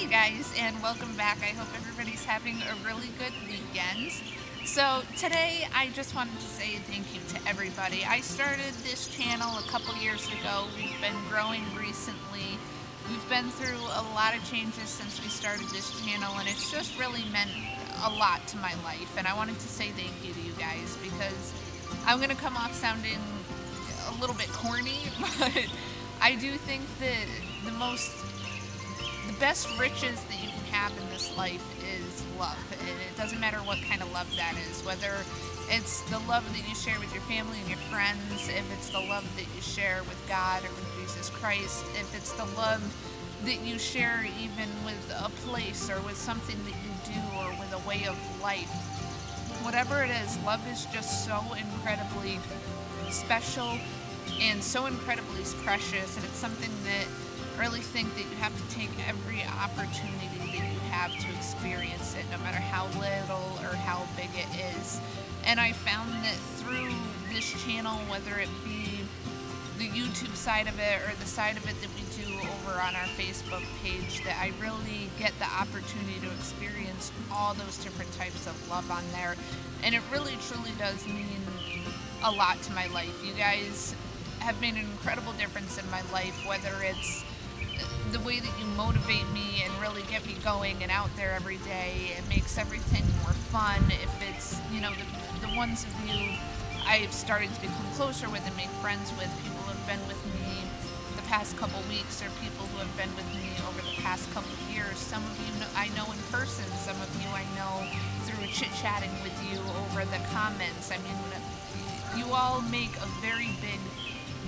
guys, and welcome back. I hope everybody's having a really good weekend. So today I just wanted to say thank you to everybody. I started this channel a couple years ago. We've been growing recently. We've been through a lot of changes since we started this channel, and it's just really meant a lot to my life. And I wanted to say thank you to you guys because I'm going to come off sounding a little bit corny, but I do think that the best riches that you can have in this life is love. And it doesn't matter what kind of love that is, whether it's the love that you share with your family and your friends, if it's the love that you share with God or with Jesus Christ, if it's the love that you share even with a place or with something that you do or with a way of life. Whatever it is, love is just so incredibly special and so incredibly precious, and it's something that I really think that you have to take every opportunity that you have to experience it, no matter how little or how big it is. And I found that through this channel, whether it be the YouTube side of it or the side of it that we do over on our Facebook page, that I really get the opportunity to experience all those different types of love on there. And it really truly does mean a lot to my life. You guys have made an incredible difference in my life, whether it's the way that you motivate me and really get me going and out there every day. It makes everything more fun. If it's, the ones of you I've started to become closer with and make friends with, people who have been with me the past couple weeks or people who have been with me over the past couple years. Some of you I know in person, some of you I know through chit-chatting with you over the comments. I mean, you all make a very big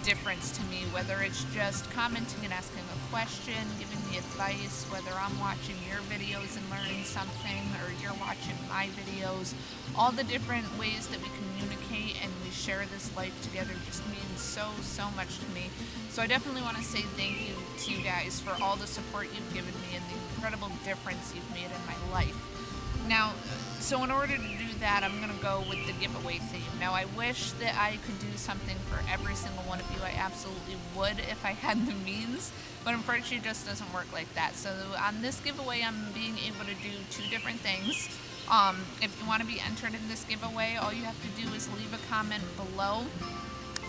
difference to me, whether it's just commenting and asking a question, giving me advice, whether I'm watching your videos and learning something or you're watching my videos. All the different ways that we communicate and we share this life together just means so much to me. So I definitely want to say thank you to you guys for all the support you've given me and the incredible difference you've made in my life. Now, so in order to do that, I'm going to go with the giveaway theme. Now, I wish that I could do something for every single one of you. I absolutely would if I had the means, but unfortunately it just doesn't work like that. So on this giveaway, I'm being able to do two different things. If you want to be entered in this giveaway, all you have to do is leave a comment below.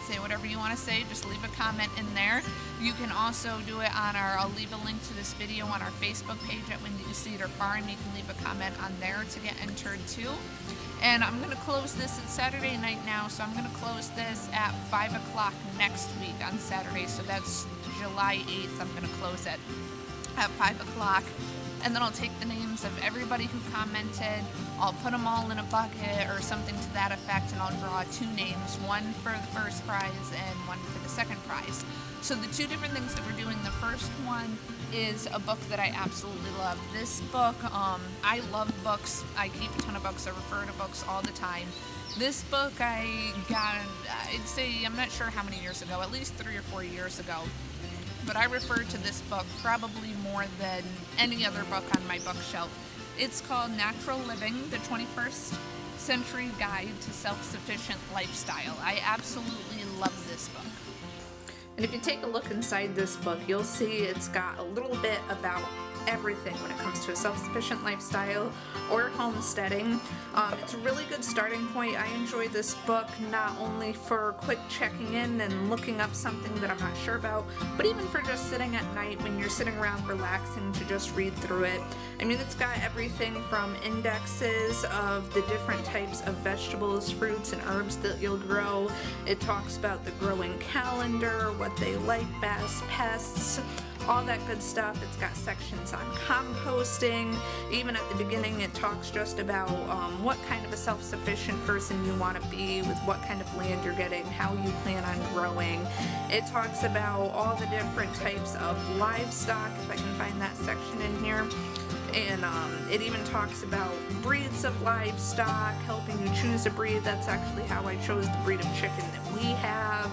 Say whatever you want to say, just leave a comment in there. You can also do it on I'll leave a link to this video on our Facebook page at Windy Cedar Farm. You can leave a comment on there to get entered too. And I'm going to close this at Saturday night now, so I'm going to close this at 5 o'clock next week on Saturday. So that's July 8th. I'm going to close it at 5 o'clock. And then I'll take the names of everybody who commented, I'll put them all in a bucket or something to that effect, and I'll draw two names, one for the first prize and one for the second prize. So the two different things that we're doing, the first one is a book that I absolutely love. This book, I love books. I keep a ton of books. I refer to books all the time. This book I got, I'd say, I'm not sure how many years ago, at least 3 or 4 years ago. But I refer to this book probably more than any other book on my bookshelf. It's called Natural Living, the 21st Century Guide to Self-Sufficient Lifestyle. I absolutely love this book. And if you take a look inside this book, you'll see it's got a little bit about everything when it comes to a self-sufficient lifestyle or homesteading. It's a really good starting point. I enjoy this book not only for quick checking in and looking up something that I'm not sure about, but even for just sitting at night when you're sitting around relaxing to just read through it. I mean, it's got everything from indexes of the different types of vegetables, fruits, and herbs that you'll grow. It talks about the growing calendar, what they like best, pests, all that good stuff. It's got sections on composting. Even at the beginning, it talks just about what kind of a self-sufficient person you want to be, with what kind of land you're getting, how you plan on growing. It talks about all the different types of livestock, if I can find that section in here. And it even talks about breeds of livestock, helping you choose a breed. That's actually how I chose the breed of chicken that we have.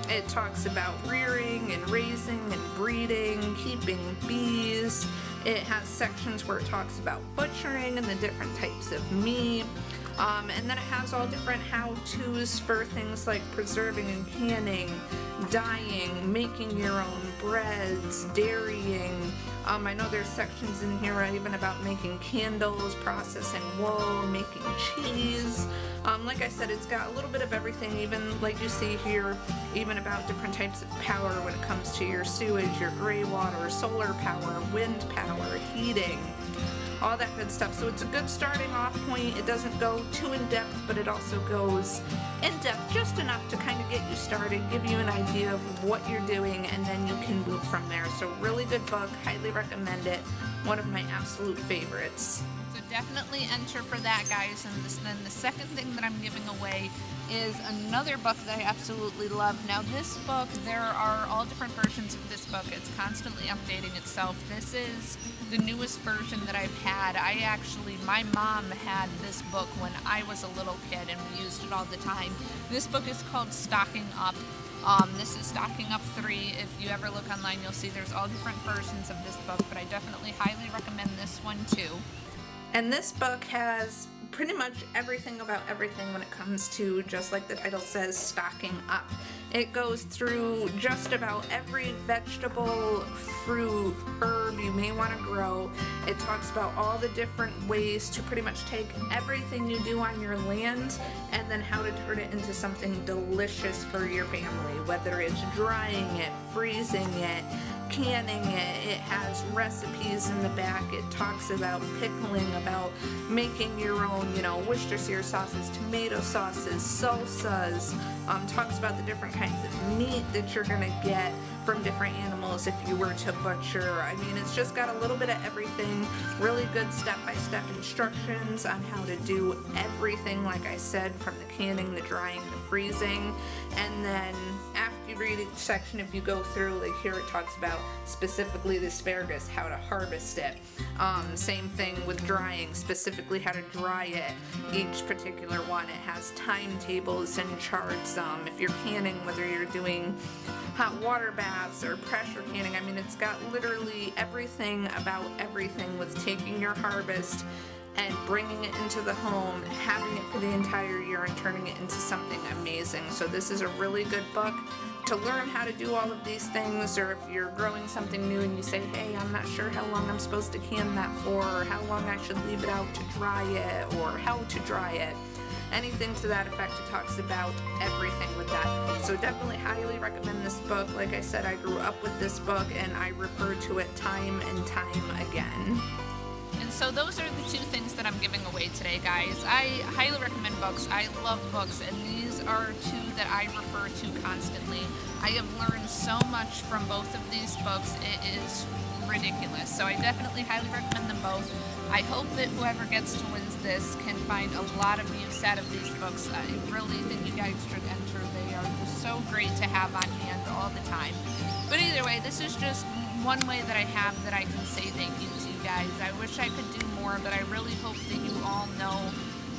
It talks about rearing and raising and breeding, keeping bees. It has sections where it talks about butchering and the different types of meat. And then it has all different how-tos for things like preserving and canning, dyeing, making your own breads, dairying. I know there's sections in here even about making candles, processing wool, making cheese. Like I said, it's got a little bit of everything, even like you see here, even about different types of power when it comes to your sewage, your gray water, solar power, wind power, heating, all that good stuff. So it's a good starting off point. It doesn't go too in depth, but it also goes in depth just enough to kind of get you started, give you an idea of what you're doing, and then you can move from there. So really good book, highly recommend it. One of my absolute favorites. So definitely enter for that, guys. And then the second thing that I'm giving away is another book that I absolutely love. Now this book, there are all different versions of this book. It's constantly updating itself. This is the newest version that I've had. My mom had this book when I was a little kid and we used it all the time. This book is called Stocking Up. This is Stocking Up 3. If you ever look online, you'll see there's all different versions of this book, but I definitely highly recommend this one too. And this book has pretty much everything about everything when it comes to, just like the title says, stocking up. It goes through just about every vegetable, fruit, herb you may want to grow. It talks about all the different ways to pretty much take everything you do on your land and then how to turn it into something delicious for your family, whether it's drying it, freezing it, canning it. It has recipes in the back. It talks about pickling, about making your own, Worcestershire sauces, tomato sauces, salsas. Talks about the different kinds of meat that you're gonna get from different animals if you were to butcher. I mean, it's just got a little bit of everything. Really good step-by-step instructions on how to do everything, like I said, from the canning, the drying, the freezing. And then after you read each section, if you go through, like here it talks about specifically the asparagus, how to harvest it. Same thing with drying, specifically how to dry it. Each particular one, it has timetables and charts. If you're canning, whether you're doing hot water baths or pressure canning, I mean, it's got literally everything about everything with taking your harvest and bringing it into the home, having it for the entire year, and turning it into something amazing. So this is a really good book to learn how to do all of these things, or if you're growing something new and you say, hey, I'm not sure how long I'm supposed to can that for, or how long I should leave it out to dry it, or how to dry it. Anything to that effect. It talks about everything with that. So definitely highly recommend this book. Like I said, I grew up with this book and I refer to it time and time again. And so those are the two things that I'm giving away today, guys. I highly recommend books. I love books, and these are two that I refer to constantly. I have learned so much from both of these books. It is ridiculous. So I definitely highly recommend them both. I hope that whoever gets to win this can find a lot of use out of these books. I really think you guys should enter. They are just so great to have on hand all the time. But either way, this is just one way that I have that I can say thank you to you guys. I wish I could do more, but I really hope that you all know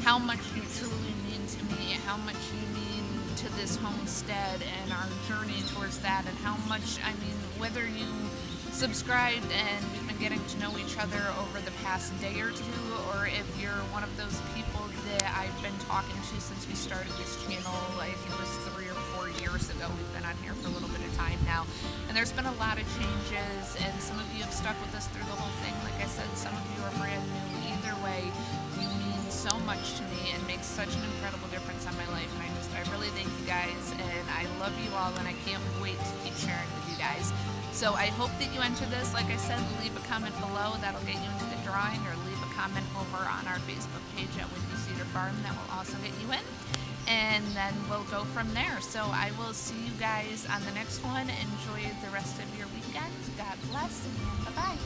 how much you truly mean to me, how much you mean to this homestead and our journey towards that, and how much, I mean, whether you subscribed and we've been getting to know each other over the past day or two, or if you're one of those people that I've been talking to since we started this channel. I think it was 3 or 4 years ago. We've been on here for a little bit of time now, and there's been a lot of changes, and some of you have stuck with us through the whole thing. Like I said, some of you are brand new. Either way, you mean so much to me and make such an incredible difference on my life, and I really thank you guys, and I love you all, and I can't wait to keep sharing with you guys. So I hope that you enter this. Like I said, leave a comment below. That'll get you into the drawing, or leave a comment over on our Facebook page at Windy Cedar Farm. That will also get you in. And then we'll go from there. So I will see you guys on the next one. Enjoy the rest of your weekend. God bless, and bye-bye.